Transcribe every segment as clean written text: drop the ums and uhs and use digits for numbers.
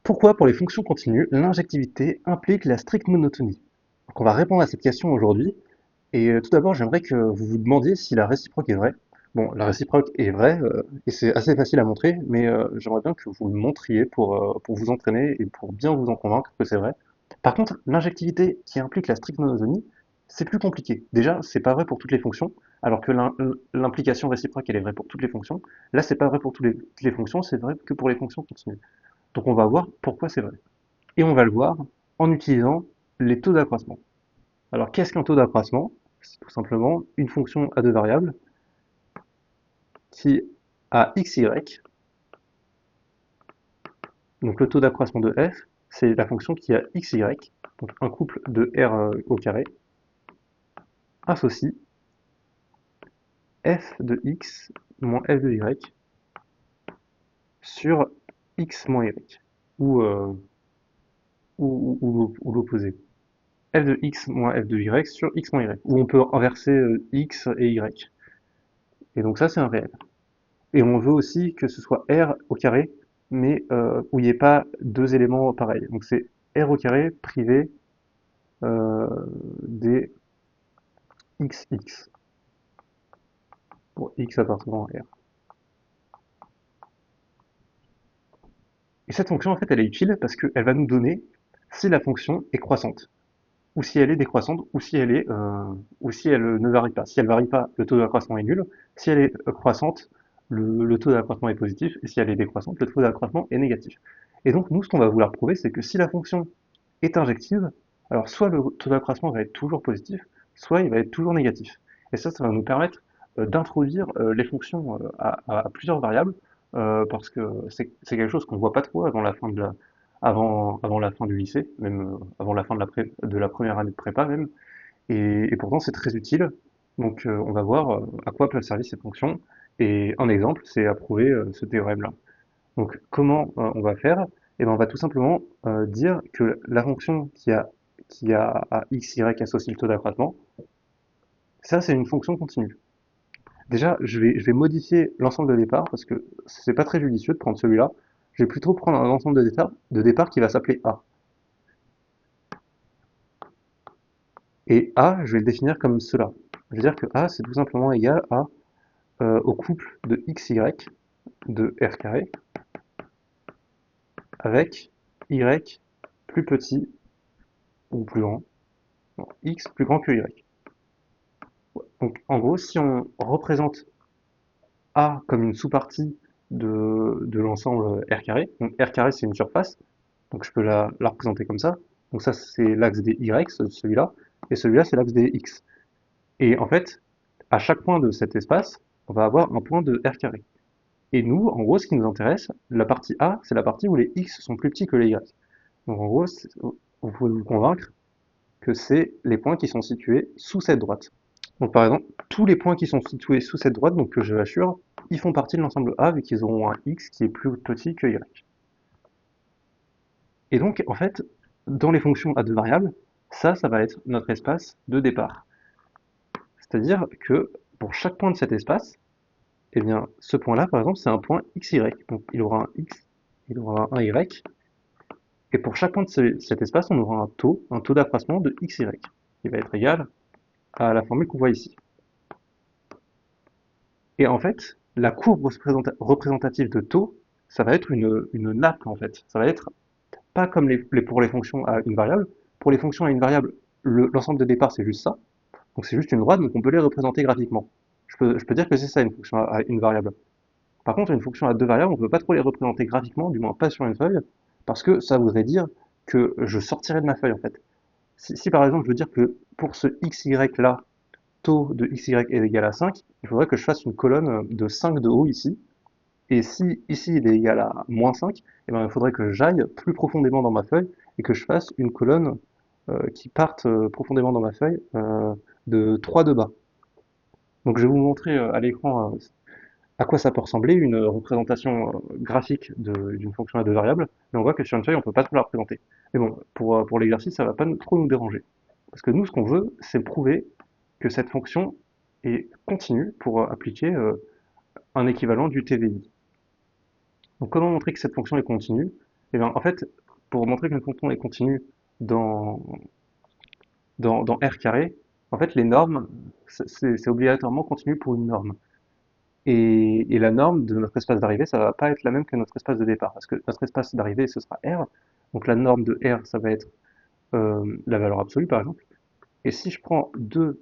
Pourquoi pour les fonctions continues, l'injectivité implique la stricte monotonie? Donc on va répondre à cette question aujourd'hui. Et tout d'abord, j'aimerais que vous vous demandiez si la réciproque est vraie. Bon, la réciproque est vraie, et c'est assez facile à montrer, mais j'aimerais bien que vous le montriez pour vous entraîner et pour bien vous en convaincre que c'est vrai. Par contre, l'injectivité qui implique la stricte monotonie, c'est plus compliqué. Déjà, c'est pas vrai pour toutes les fonctions, alors que l'implication réciproque, elle est vraie pour toutes les fonctions. Là, c'est pas vrai pour toutes les fonctions, c'est vrai que pour les fonctions continues. Donc on va voir pourquoi c'est vrai. Et on va le voir en utilisant les taux d'accroissement. Alors qu'est-ce qu'un taux d'accroissement? C'est tout simplement une fonction à deux variables qui a x, y. Donc le taux d'accroissement de f, c'est la fonction qui a x, y, donc un couple de r au carré, associe f de x moins f de y sur x moins y, ou, ou l'opposé. F de x moins f de y sur x moins y, où on peut inverser x et y. Et donc ça, c'est un réel. Et on veut aussi que ce soit R au carré, mais où il n'y ait pas deux éléments pareils. Donc c'est R au carré privé euh, des XX, pour X appartenant à R. Et cette fonction, en fait, elle est utile parce qu'elle va nous donner si la fonction est croissante, ou si elle est décroissante, ou si elle ne varie pas. Si elle varie pas, le taux d'accroissement est nul. Si elle est croissante, le taux d'accroissement est positif. Et si elle est décroissante, le taux d'accroissement est négatif. Et donc, nous, ce qu'on va vouloir prouver, c'est que si la fonction est injective, alors soit le taux d'accroissement va être toujours positif, soit il va être toujours négatif. Et ça va nous permettre d'introduire les fonctions à plusieurs variables, parce que c'est quelque chose qu'on voit pas trop avant la fin du lycée, même avant la fin de la première année de prépa même, et pourtant c'est très utile. Donc on va voir à quoi peut servir cette fonction, et un exemple, c'est à prouver ce théorème-là. Donc comment on va faire? Eh ben, on va tout simplement dire que la fonction qui a à x, y associé le taux d'accroissement, ça c'est une fonction continue. Déjà, je vais modifier l'ensemble de départ parce que c'est pas très judicieux de prendre celui-là. Je vais plutôt prendre un ensemble de départ qui va s'appeler A. Et A, je vais le définir comme cela. Je vais dire que A, c'est tout simplement égal à au couple de x, y de r carré avec y plus petit ou plus grand, non, x plus grand que y. Donc en gros, si on représente A comme une sous-partie de l'ensemble R carré, donc R carré c'est une surface, donc je peux la représenter comme ça. Donc ça c'est l'axe des Y, celui-là, et celui-là c'est l'axe des X. Et en fait, à chaque point de cet espace, on va avoir un point de R carré. Et nous, en gros, ce qui nous intéresse, la partie A, c'est la partie où les X sont plus petits que les Y. Donc en gros, vous pouvez vous convaincre que c'est les points qui sont situés sous cette droite. Donc par exemple, tous les points qui sont situés sous cette droite, donc que je assure, ils font partie de l'ensemble A vu qu'ils auront un x qui est plus petit que y. Et donc en fait, dans les fonctions à deux variables, ça va être notre espace de départ. C'est-à-dire que pour chaque point de cet espace, eh bien ce point-là par exemple c'est un point xy. Donc il aura un x, il aura un y, et pour chaque point de cet espace, on aura un taux d'accroissement de xy, qui va être égal à la formule qu'on voit ici. Et en fait, la courbe représentative de taux, ça va être une nappe en fait. Ça va être pas comme pour les fonctions à une variable. Pour les fonctions à une variable, l'ensemble de départ c'est juste ça. Donc c'est juste une droite, donc on peut les représenter graphiquement. Je peux dire que c'est ça une fonction à une variable. Par contre, une fonction à deux variables, on peut pas trop les représenter graphiquement, du moins pas sur une feuille, parce que ça voudrait dire que je sortirais de ma feuille en fait. Si par exemple je veux dire que pour ce xy là, taux de xy est égal à 5, il faudrait que je fasse une colonne de 5 de haut ici. Et si ici il est égal à moins 5, eh ben, il faudrait que j'aille plus profondément dans ma feuille et que je fasse une colonne qui parte profondément dans ma feuille de 3 de bas. Donc je vais vous montrer à l'écran à quoi ça peut ressembler une représentation graphique d'une fonction à deux variables, mais on voit que sur une feuille on peut pas trop la représenter. Mais bon, pour l'exercice ça va pas trop nous déranger. Parce que nous ce qu'on veut c'est prouver que cette fonction est continue pour appliquer un équivalent du TVI. Donc comment montrer que cette fonction est continue? Et bien, en fait, pour montrer qu'une fonction est continue dans, dans R carré, en fait, les normes, c'est obligatoirement continu pour une norme. Et la norme de notre espace d'arrivée, ça va pas être la même que notre espace de départ, parce que notre espace d'arrivée, ce sera R. Donc la norme de R, ça va être la valeur absolue, par exemple. Et si je prends deux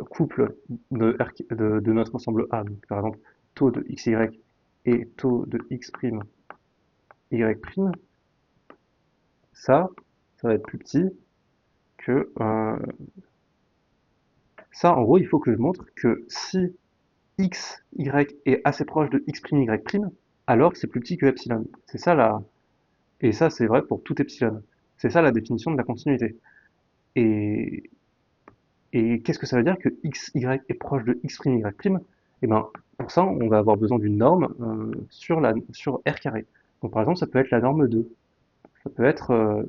couples de notre ensemble A, donc par exemple taux de xy et taux de x', y', ça, ça va être plus petit que ça. En gros, il faut que je montre que si x, y est assez proche de x', y', alors c'est plus petit que epsilon. C'est ça la... Et ça, c'est vrai pour tout epsilon. C'est ça la définition de la continuité. Et, et qu'est-ce que ça veut dire que x, y est proche de x', y'? Et ben, pour ça, on va avoir besoin d'une norme sur R carré. Donc par exemple, ça peut être la norme 2. Ça peut être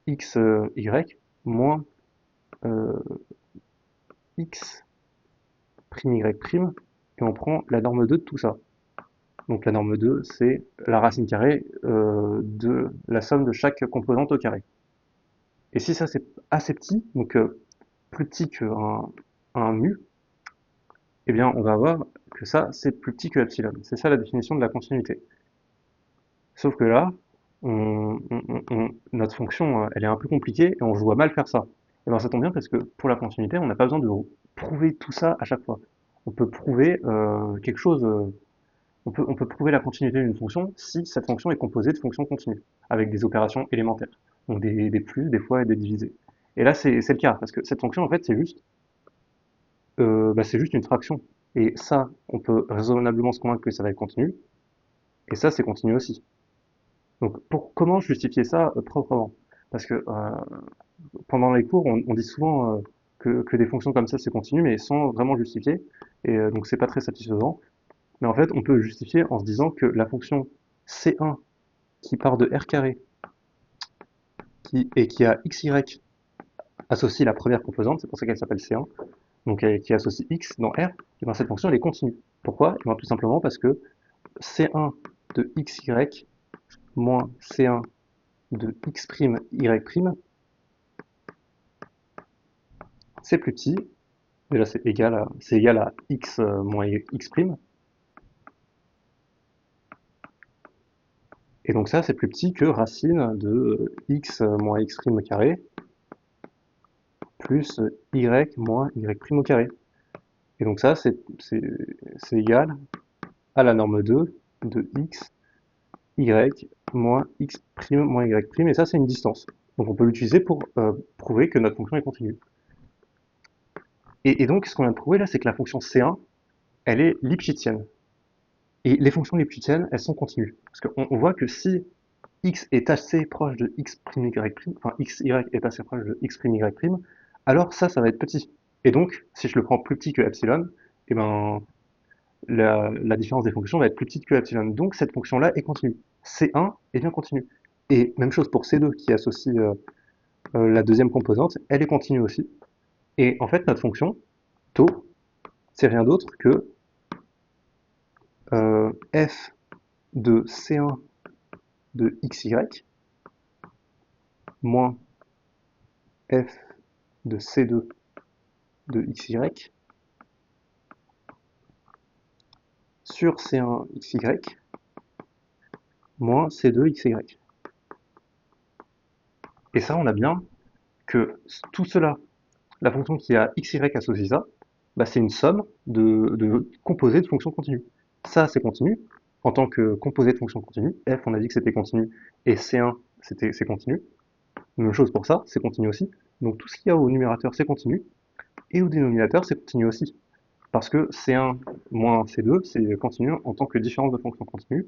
x, y moins euh, x', y', et on prend la norme 2 de tout ça. Donc la norme 2, c'est la racine carrée de la somme de chaque composante au carré. Et si ça c'est assez petit, donc plus petit qu'un mu, eh bien on va voir que ça c'est plus petit que epsilon. C'est ça la définition de la continuité. Sauf que là, notre fonction, elle est un peu compliquée et on se voit mal faire ça. Et bien ça tombe bien parce que pour la continuité, on n'a pas besoin de prouver tout ça à chaque fois. On peut prouver quelque chose, on peut prouver la continuité d'une fonction si cette fonction est composée de fonctions continues, avec des opérations élémentaires. Donc des plus, des fois et des divisés. Et là, c'est le cas, parce que cette fonction, en fait, c'est juste une fraction. Et ça, on peut raisonnablement se convaincre que ça va être continu, et ça, c'est continu aussi. Donc, comment justifier ça proprement? Parce que pendant les cours, on dit souvent que des fonctions comme ça, c'est continu, mais sans vraiment justifier, et donc c'est pas très satisfaisant. Mais en fait, on peut justifier en se disant que la fonction C1 qui part de R carré et qui a XY associe la première composante, c'est pour ça qu'elle s'appelle C1, donc qui associe X dans R, et bien cette fonction elle est continue. Pourquoi? Et bien tout simplement parce que C1 de XY moins C1 de X', Y', c'est plus petit, déjà c'est égal à X moins X', et donc ça c'est plus petit que racine de X moins X' au carré, plus y moins y' au carré. Et donc ça, c'est égal à la norme 2 de x, y moins x' moins y', et ça c'est une distance. Donc on peut l'utiliser pour prouver que notre fonction est continue. Et donc ce qu'on vient de prouver là, c'est que la fonction C1, elle est lipschitzienne. Et les fonctions lipschitziennes, elles sont continues. Parce qu'on voit que si x est assez proche de x', y', enfin x, y est assez proche de x', y', alors ça va être petit. Et donc, si je le prends plus petit que epsilon, et ben, la différence des fonctions va être plus petite que epsilon. Donc, cette fonction-là est continue. C1 est bien continue. Et même chose pour C2 qui associe la deuxième composante, elle est continue aussi. Et en fait, notre fonction, taux, c'est rien d'autre que f de C1 de xy moins f de C2 de xy sur C1 xy moins C2 xy. Et ça, on a bien que tout cela, la fonction qui a xy associé ça, bah, c'est une somme de composés de fonctions continues. Ça, c'est continu. En tant que composé de fonctions continues, f, on a dit que c'était continu, et C1, c'est continu. Même chose pour ça, c'est continu aussi. Donc tout ce qu'il y a au numérateur, c'est continu, et au dénominateur, c'est continu aussi. Parce que C1 moins C2, c'est continu en tant que différence de fonctions continues.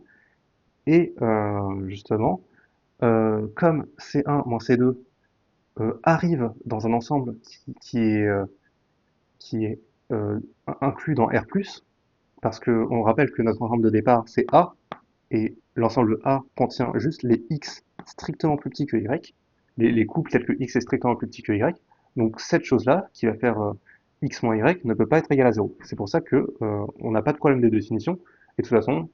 Et justement, comme C1 moins C2 arrive dans un ensemble qui est inclus dans R+, parce qu'on rappelle que notre ensemble de départ c'est A, et l'ensemble A contient juste les X strictement plus petits que Y, les couples tels que X est strictement plus petit que Y, donc cette chose-là, qui va faire X moins Y, ne peut pas être égale à 0. C'est pour ça que on n'a pas de problème de définition, et de toute façon,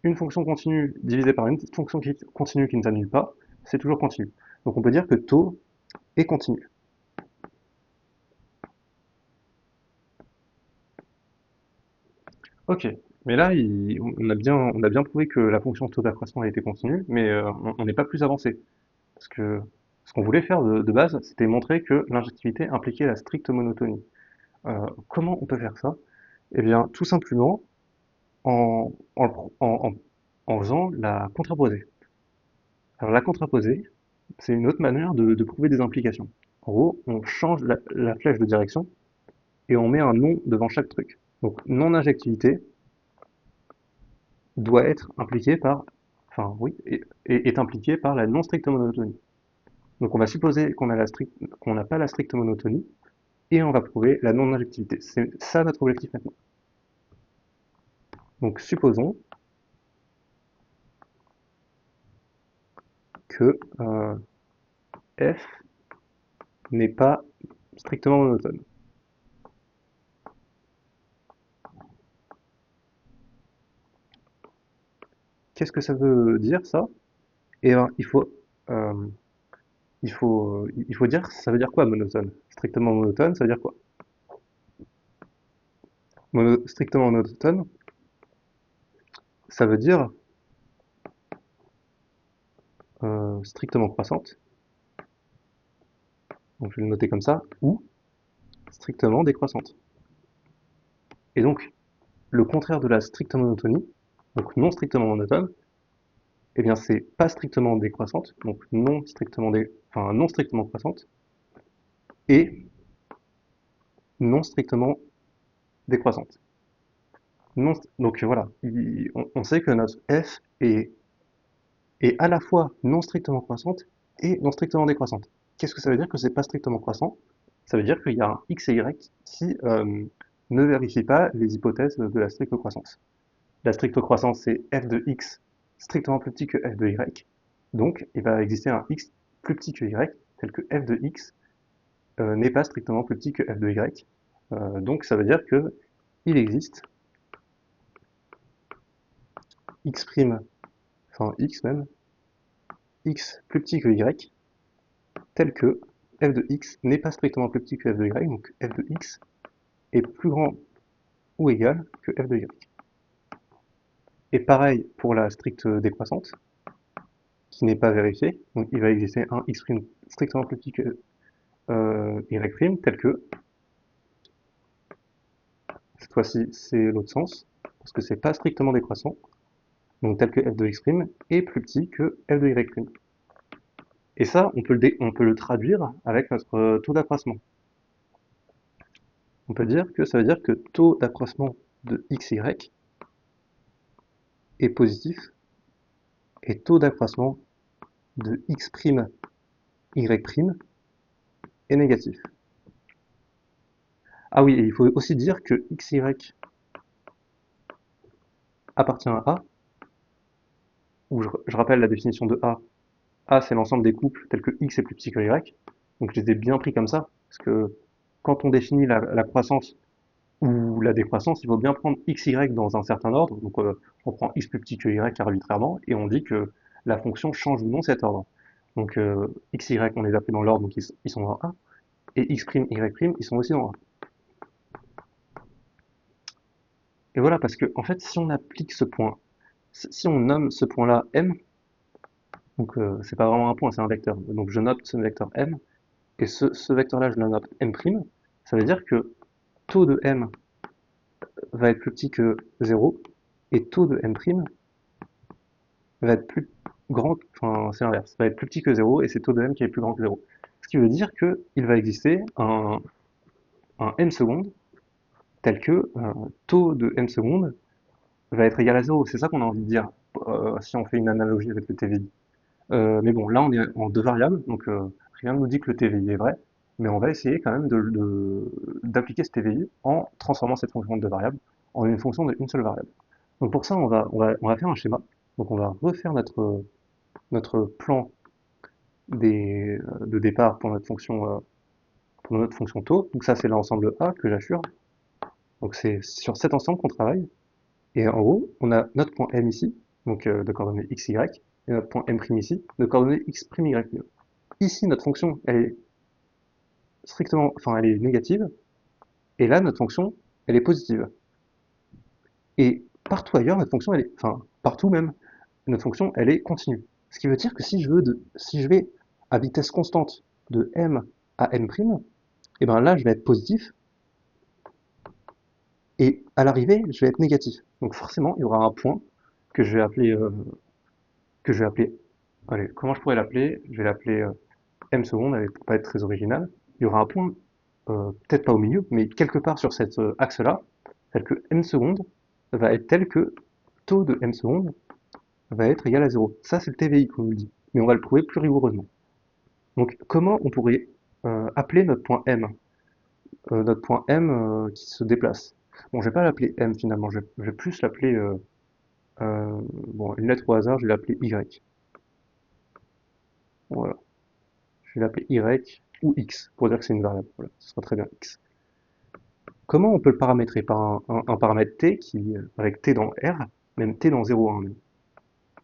une fonction continue divisée par une fonction continue qui ne s'annule pas, c'est toujours continu. Donc on peut dire que taux est continu. Ok, mais là, on a bien prouvé que la fonction taux d'accroissement était continue, mais on n'est pas plus avancé. Parce que ce qu'on voulait faire de base, c'était montrer que l'injectivité impliquait la stricte monotonie. Comment on peut faire ça? Eh bien, tout simplement en, en faisant la contraposée. Alors la contraposée, c'est une autre manière de prouver des implications. En gros, on change la flèche de direction et on met un nom devant chaque truc. Donc non-injectivité doit être impliquée par, enfin oui, est impliquée par la non-stricte monotonie. Donc on va supposer qu'on n'a pas la stricte monotonie et on va prouver la non-injectivité. C'est ça notre objectif maintenant. Donc supposons que f n'est pas strictement monotone. Qu'est-ce que ça veut dire ça? Et ben, euh, il faut dire, ça veut dire quoi monotone? Strictement monotone, ça veut dire quoi? Strictement monotone, ça veut dire strictement croissante, donc je vais le noter comme ça, ou strictement décroissante. Et donc, le contraire de la stricte monotonie, donc non strictement monotone, eh bien c'est pas strictement décroissante, donc non strictement croissante, et non strictement décroissante. Donc voilà, on sait que notre f est à la fois non strictement croissante et non strictement décroissante. Qu'est-ce que ça veut dire que c'est pas strictement croissant? Ça veut dire qu'il y a un x et y qui ne vérifient pas les hypothèses de la stricte croissance. La stricte croissance, c'est f de x strictement plus petit que f de y. Donc, il va exister un x plus petit que y, tel que f de x n'est pas strictement plus petit que f de y. Donc, ça veut dire que il existe x', enfin x même, x plus petit que y, tel que f de x n'est pas strictement plus petit que f de y, donc f de x est plus grand ou égal que f de y. Et pareil pour la stricte décroissante, qui n'est pas vérifiée, donc il va exister un x' strictement plus petit que y', tel que, cette fois-ci c'est l'autre sens, parce que c'est pas strictement décroissant, donc tel que f de x' est plus petit que f de y'. Et ça, on peut le traduire avec notre taux d'accroissement. On peut dire que ça veut dire que taux d'accroissement de xy est positif et taux d'accroissement de x', y' est négatif. Ah oui, et il faut aussi dire que xy appartient à A, où je rappelle la définition de A. A, c'est l'ensemble des couples tels que x est plus petit que y. Donc je les ai bien pris comme ça, parce que quand on définit la croissance ou la décroissance, il faut bien prendre x, y dans un certain ordre. Donc on prend x plus petit que y arbitrairement, et on dit que la fonction change ou non cet ordre. Donc x, y, on les a pris dans l'ordre, donc ils sont dans A, et x', y', ils sont aussi dans A. Et voilà, parce que en fait, si on applique ce point, si on nomme ce point-là m, donc c'est pas vraiment un point, c'est un vecteur. Donc je note ce vecteur m, et ce vecteur-là, je le note m', ça veut dire que taux de m va être plus petit que 0, et taux de m' va être plus grand, enfin c'est l'inverse, va être plus petit que 0, et c'est taux de m qui est plus grand que 0. Ce qui veut dire qu'il va exister un m secondes, tel que taux de m secondes va être égal à 0. C'est ça qu'on a envie de dire, si on fait une analogie avec le TVI. Mais bon, là on est en deux variables, donc rien ne nous dit que le TVI est vrai, mais on va essayer quand même d'appliquer ce TVI en transformant cette fonction de deux variables en une fonction d'une seule variable. Donc pour ça, on va faire un schéma. Donc on va refaire notre plan de départ pour notre fonction taux. Donc ça, c'est l'ensemble A que j'assure. Donc c'est sur cet ensemble qu'on travaille. Et en gros, on a notre point M ici, donc de coordonnées x, y, et notre point M' ici, de coordonnées x', y'. Ici, notre fonction, elle est strictement, enfin, elle est négative, et là, notre fonction, elle est positive. Et partout ailleurs, notre fonction, elle est, enfin, partout même, notre fonction, elle est continue. Ce qui veut dire que si je vais à vitesse constante de m à m', et ben là, je vais être positif, et à l'arrivée, je vais être négatif. Donc forcément, il y aura un point que je vais appeler, que je vais appeler, allez, comment je pourrais l'appeler? Je vais l'appeler m secondes, pour pas être très original. Il y aura un point, peut-être pas au milieu, mais quelque part sur cet axe-là, tel que m secondes va être tel que taux de m secondes va être égal à 0. Ça, c'est le TVI qu'on nous dit, mais on va le prouver plus rigoureusement. Donc, comment on pourrait appeler notre point M, qui se déplace? Bon, je vais pas l'appeler M finalement, je vais plus l'appeler, bon, une lettre au hasard, je vais l'appeler Y. Voilà, je vais l'appeler Y ou X, pour dire que c'est une variable. Voilà, ce sera très bien X. Comment on peut le paramétrer? Par un paramètre T qui, avec T dans R, même T dans 0,1 même.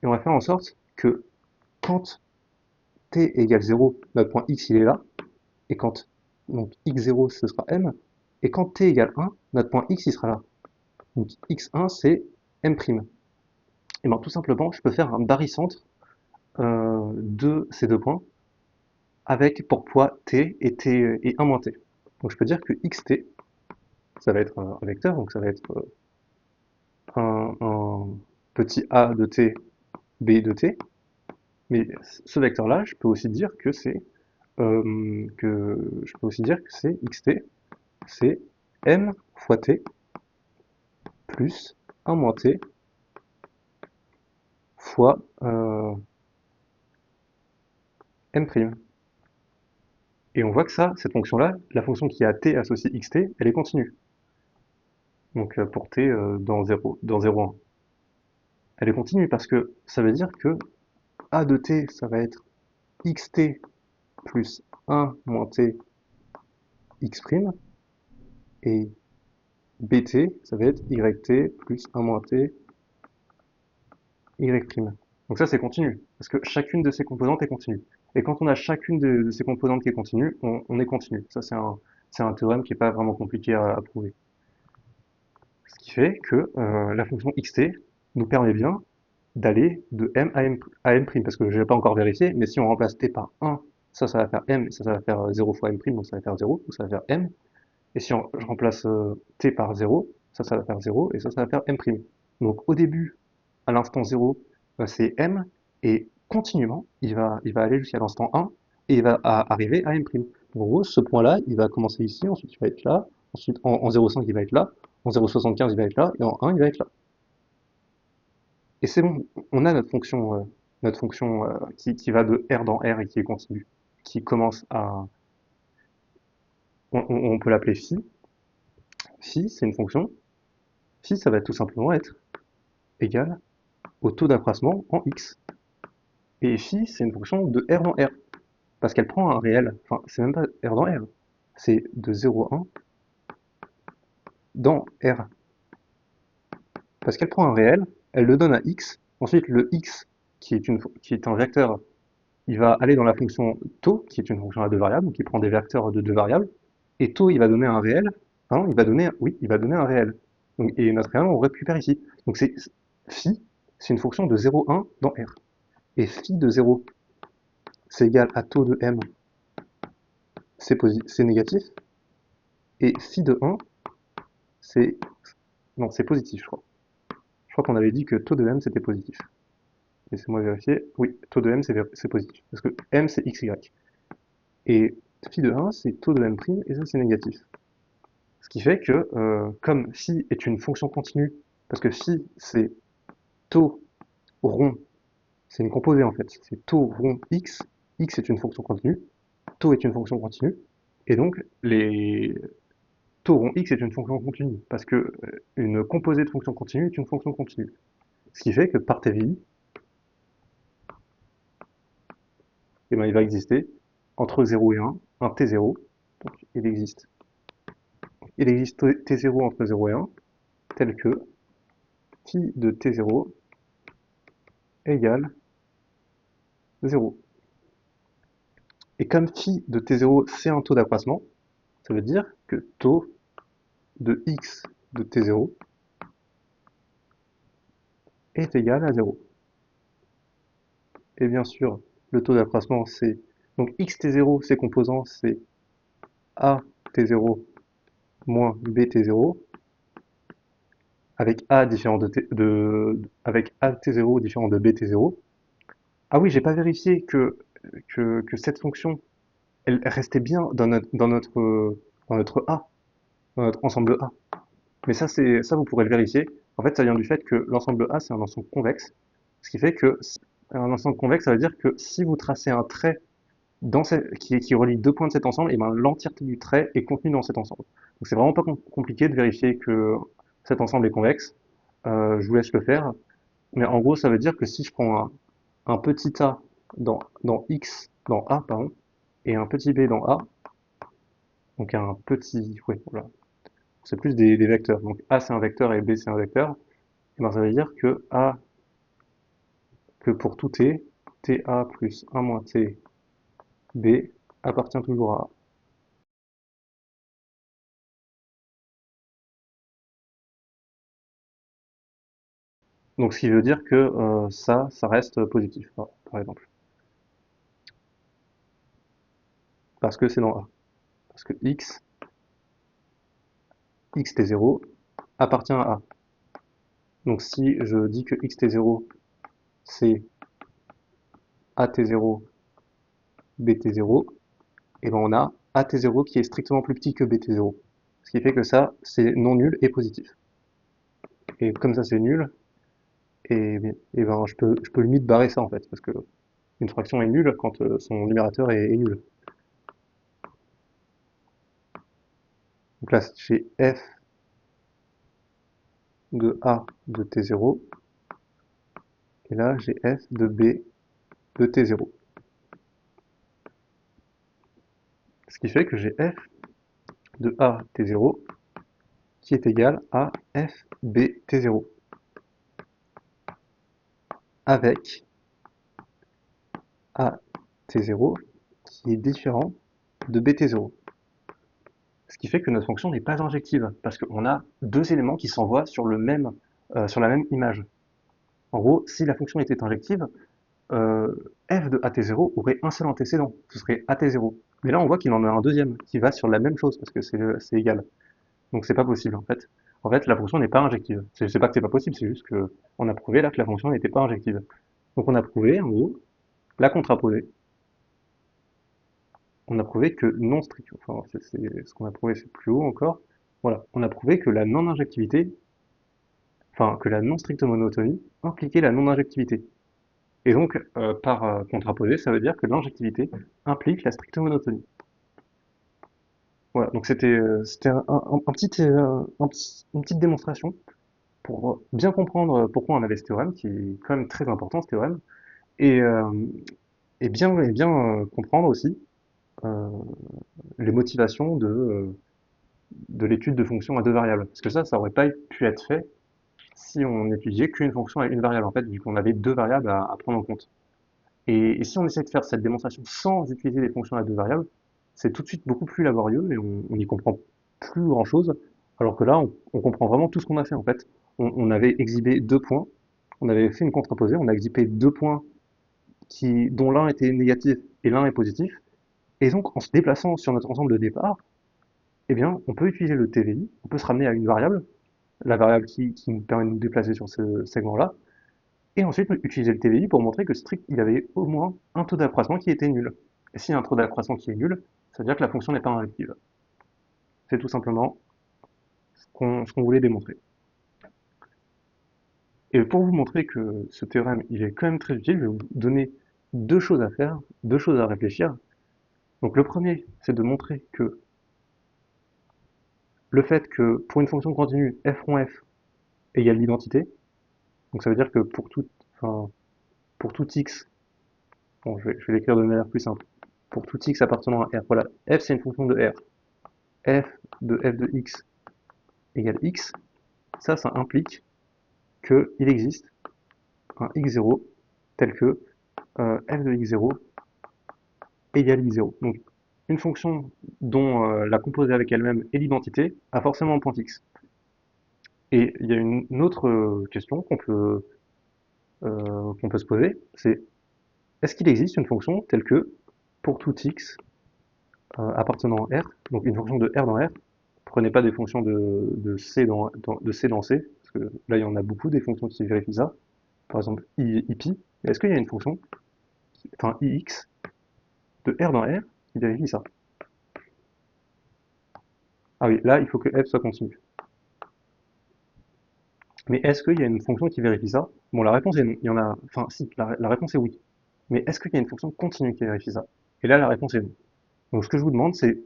Et on va faire en sorte que quand T égale 0, notre point X il est là, et quand donc x0 ce sera m, et quand t égale 1, notre point x il sera là. Donc x1 c'est m'. Et bien tout simplement, je peux faire un barycentre de ces deux points avec pour poids t et 1 moins t. Donc je peux dire que xt, ça va être un vecteur, donc ça va être un petit a de t, b de t, mais ce vecteur-là, je peux aussi dire que c'est xt, c'est m fois t plus 1 moins t fois m'. Et on voit que ça, cette fonction-là, la fonction qui a t associée xt, elle est continue. Donc pour t dans 0, dans 0,1. Elle est continue parce que ça veut dire que a de t, ça va être xt plus 1 moins t x', et bt, ça va être yt plus 1 moins t y'. Donc ça, c'est continu, parce que chacune de ces composantes est continue. Et quand on a chacune de ces composantes qui est continue, on est continu. Ça, c'est un théorème qui n'est pas vraiment compliqué à prouver. Ce qui fait que la fonction xt nous permet bien d'aller de m à m', parce que je n'ai pas encore vérifié, mais si on remplace t par 1, ça va faire m, et ça va faire 0 fois m', donc ça va faire 0, donc ça va faire m. Et si je remplace t par 0, ça va faire 0, et ça va faire m'. Donc au début, à l'instant 0, c'est m, et continuellement, il va aller jusqu'à l'instant 1, et il va arriver à m'. En gros, ce point-là, il va commencer ici, ensuite il va être là, ensuite en 0,5 il va être là, en 0,75 il va être là, et en 1 il va être là. Et c'est bon, on a notre fonction qui va de R dans R et qui est continue, qui commence à... On peut l'appeler phi. Phi, c'est une fonction. Phi, ça va tout simplement être égal au taux d'accroissement en x. Et phi, c'est une fonction de R dans R, parce qu'elle prend un réel. Enfin, c'est même pas R dans R, c'est de 0,1 dans R. Parce qu'elle prend un réel, elle le donne à x. Ensuite, le x, qui est un vecteur, il va aller dans la fonction taux, qui est une fonction à deux variables, donc il prend des vecteurs de deux variables, et taux, il va donner un réel, hein, il va donner un réel. Donc, et notre réel, on récupère ici. Donc c'est phi, c'est une fonction de 0,1 dans R. Et phi de 0, c'est égal à taux de m, c'est négatif, et phi de 1, c'est... Non, c'est positif, je crois. Je crois qu'on avait dit que taux de m, c'était positif. Laissez-moi vérifier. Oui, taux de m, c'est positif. Parce que m, c'est xy. Et phi de 1, c'est taux de m', et ça, c'est négatif. Ce qui fait que, comme phi est une fonction continue, parce que phi, c'est taux rond, c'est une composée en fait, c'est taux rond x, x est une fonction continue, taux est une fonction continue, et donc les taux rond x est une fonction continue, parce que une composée de fonction continue est une fonction continue. Ce qui fait que par TVI, eh ben, il va exister entre 0 et 1 T0, donc il existe T0 entre 0 et 1, tel que phi de T0 égale 0. Et comme phi de t0 c'est un taux d'accroissement, ça veut dire que taux de x de t0 est égal à 0. Et bien sûr, le taux d'accroissement c'est... Donc xt0, ses composants, c'est at0 moins bt0, avec a différent avec at0 différent de bt0. Ah oui, j'ai pas vérifié que cette fonction, elle restait bien dans notre A, dans notre ensemble A. Mais ça, vous pourrez le vérifier. En fait, ça vient du fait que l'ensemble A, c'est un ensemble convexe. Ce qui fait que un ensemble convexe, ça veut dire que si vous tracez un trait qui relie deux points de cet ensemble, et ben l'entièreté du trait est contenue dans cet ensemble. Donc c'est vraiment pas compliqué de vérifier que cet ensemble est convexe. Je vous laisse le faire. Mais en gros, ça veut dire que si je prends un petit a dans x, dans a, pardon, et un petit b dans a, donc un petit, ouais, voilà, c'est plus des vecteurs. Donc a c'est un vecteur et b c'est un vecteur. Et ben ça veut dire que pour tout t, ta plus 1 moins t b appartient toujours à A. Donc ce qui veut dire que ça reste positif, par exemple. Parce que c'est dans A. Parce que x t0 appartient à A. Donc si je dis que x t0 c'est at0 bt0, et ben on a at0 qui est strictement plus petit que bt0. Ce qui fait que ça, c'est non nul et positif. Et comme ça c'est nul, et ben je peux limite barrer ça en fait, parce que une fraction est nulle quand son numérateur est nul. Donc là j'ai f de a de t0, et là j'ai f de b de t0. Ce qui fait que j'ai f de a t0 qui est égal à f b t0, avec a t0 qui est différent de bt0. Ce qui fait que notre fonction n'est pas injective, parce qu'on a deux éléments qui s'envoient sur sur la même image. En gros, si la fonction était injective, f de at0 aurait un seul antécédent, ce serait at0. Mais là, on voit qu'il en a un deuxième, qui va sur la même chose, parce que c'est égal. Donc c'est pas possible, en fait. En fait, la fonction n'est pas injective. C'est pas que c'est pas possible, c'est juste que on a prouvé là que la fonction n'était pas injective. Donc on a prouvé, en gros, la contraposée. On a prouvé que non strict, enfin, ce qu'on a prouvé, c'est plus haut encore. Voilà, on a prouvé que la non-injectivité, enfin, que la non-stricte-monotonie impliquait la non-injectivité. Et donc, par contraposé, ça veut dire que l'injectivité implique la stricte monotonie. Voilà, donc c'était une petite démonstration pour bien comprendre pourquoi on avait ce théorème, qui est quand même très important, ce théorème, et, euh, et bien comprendre aussi euh, les motivations de l'étude de fonctions à deux variables. Parce que ça aurait pas pu être fait si on étudiait qu'une fonction à une variable, en fait, vu qu'on avait deux variables à prendre en compte. Et si on essaie de faire cette démonstration sans utiliser les fonctions à deux variables, c'est tout de suite beaucoup plus laborieux et on n'y comprend plus grand-chose. Alors que là, on comprend vraiment tout ce qu'on a fait en fait. On avait exhibé deux points, on avait fait une contraposée, on a exhibé deux points dont l'un était négatif et l'un est positif. Et donc, en se déplaçant sur notre ensemble de départ, eh bien, on peut utiliser le TVI, on peut se ramener à une variable, la variable qui nous permet de nous déplacer sur ce segment-là, et ensuite utiliser le TVI pour montrer que strict, il y avait au moins un taux d'accroissement qui était nul. Et s'il y a un taux d'accroissement qui est nul, ça veut dire que la fonction n'est pas injective. C'est tout simplement ce qu'on voulait démontrer. Et pour vous montrer que ce théorème, il est quand même très utile, je vais vous donner deux choses à faire, deux choses à réfléchir. Donc le premier, c'est de montrer que le fait que pour une fonction continue, f rond f égale l'identité, donc ça veut dire que enfin, pour tout x, bon, je vais l'écrire de manière plus simple, pour tout x appartenant à R, voilà, f c'est une fonction de R, f de x égale x, ça implique qu'il existe un x0 telles que f de x0 égale x0. Donc une fonction dont la composée avec elle-même est l'identité a forcément un point x. Et il y a une autre question qu'on peut se poser, c'est est-ce qu'il existe une fonction telle que pour tout x appartenant à R, donc une fonction de R dans R, prenez pas des fonctions de C dans C, parce que là il y en a beaucoup des fonctions qui vérifient ça, par exemple pi, est-ce qu'il y a une fonction, enfin ix, de R dans R qui vérifie ça? Ah oui, là il faut que f soit continu. Mais est-ce qu'il y a une fonction qui vérifie ça? Bon, la réponse est non. Il y en a, enfin si, la réponse est oui. Mais est-ce qu'il y a une fonction continue qui vérifie ça? Et là la réponse est non. Donc ce que je vous demande c'est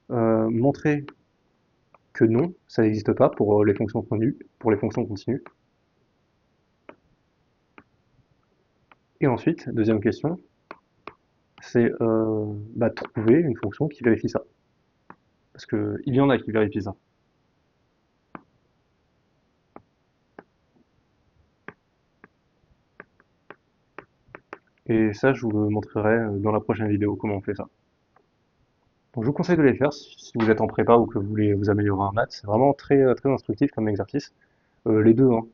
montrer que non, ça n'existe pas pour les fonctions continues, pour les fonctions continues. Et ensuite, deuxième question, c'est trouver une fonction qui vérifie ça. Parce que il y en a qui vérifient ça. Et ça, je vous le montrerai dans la prochaine vidéo comment on fait ça. Donc, je vous conseille de les faire si vous êtes en prépa ou que vous voulez vous améliorer en maths. C'est vraiment très instructif comme exercice. Les deux, hein.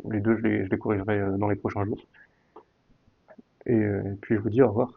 Les deux, je les corrigerai dans les prochains jours. Et puis, je vous dis au revoir.